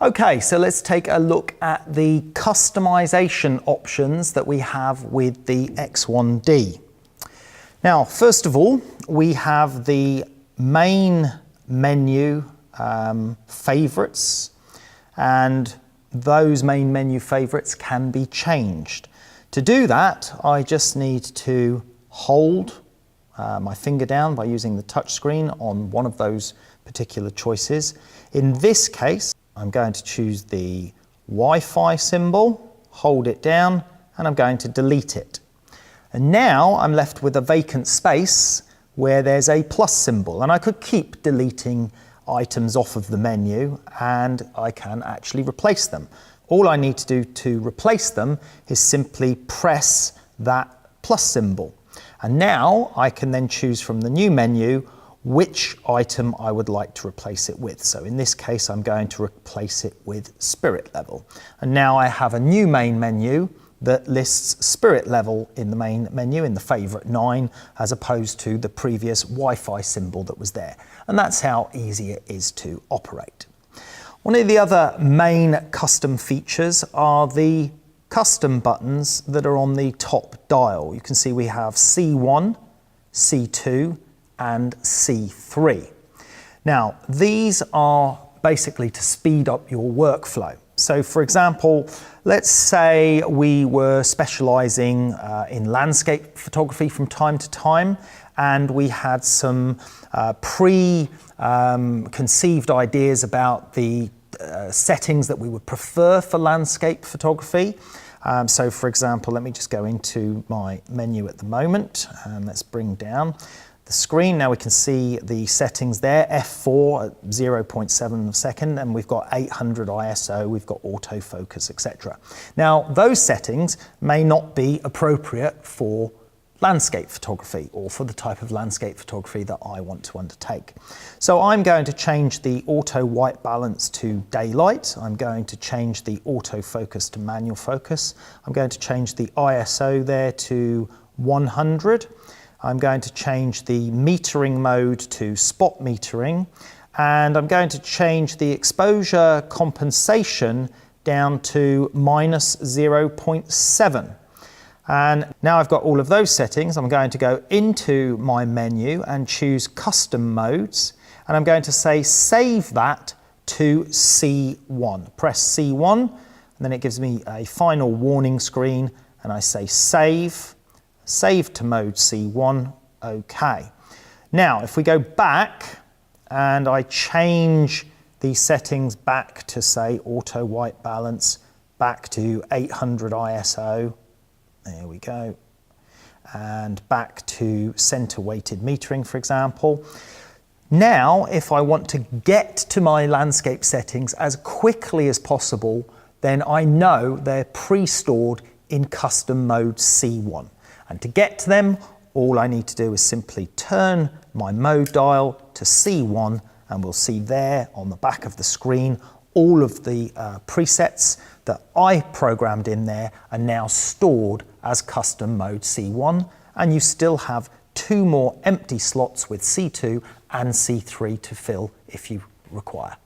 Okay, so let's take a look at the customization options that we have with the X1D. Now, first of all, we have the main menu favorites, and those main menu favorites can be changed. To do that, I just need to hold my finger down by using the touch screen on one of those particular choices. In this case, I'm going to choose the Wi-Fi symbol, hold it down, and I'm going to delete it. And now I'm left with a vacant space where there's a plus symbol, and I could keep deleting items off of the menu and I can actually replace them. All I need to do to replace them is simply press that plus symbol. And now I can then choose from the new menu which item I would like to replace it with. So in this case, I'm going to replace it with spirit level. And now I have a new main menu that lists spirit level in the main menu in the favorite 9, as opposed to the previous Wi-Fi symbol that was there. And that's how easy it is to operate. One of the other main custom features are the custom buttons that are on the top dial. You can see we have C1, C2, and C3. Now, these are basically to speed up your workflow. So for example, let's say we were specializing in landscape photography from time to time, and we had some preconceived ideas about the settings that we would prefer for landscape photography. So for example, let me just go into my menu at the moment, and let's bring down the screen. Now we can see the settings there, f4 at 0.7 of a second, and we've got 800 ISO, we've got autofocus, etc. Now those settings may not be appropriate for landscape photography or for the type of landscape photography that I want to undertake. So I'm going to change the auto white balance to daylight. I'm going to change the autofocus to manual focus. I'm going to change the ISO there to 100. I'm going to change the metering mode to spot metering, and I'm going to change the exposure compensation down to -0.7. And now I've got all of those settings. I'm going to go into my menu and choose custom modes, and I'm going to say save that to C1. Press C1, and then it gives me a final warning screen, and I say save to mode C1, OK. Now, if we go back and I change these settings back to, say, auto white balance, back to 800 ISO, there we go, and back to center weighted metering, for example. Now, if I want to get to my landscape settings as quickly as possible, then I know they're pre-stored in custom mode C1. And to get to them, all I need to do is simply turn my mode dial to C1, and we'll see there on the back of the screen all of the presets that I programmed in there are now stored as custom mode C1, and you still have 2 more empty slots with C2 and C3 to fill if you require.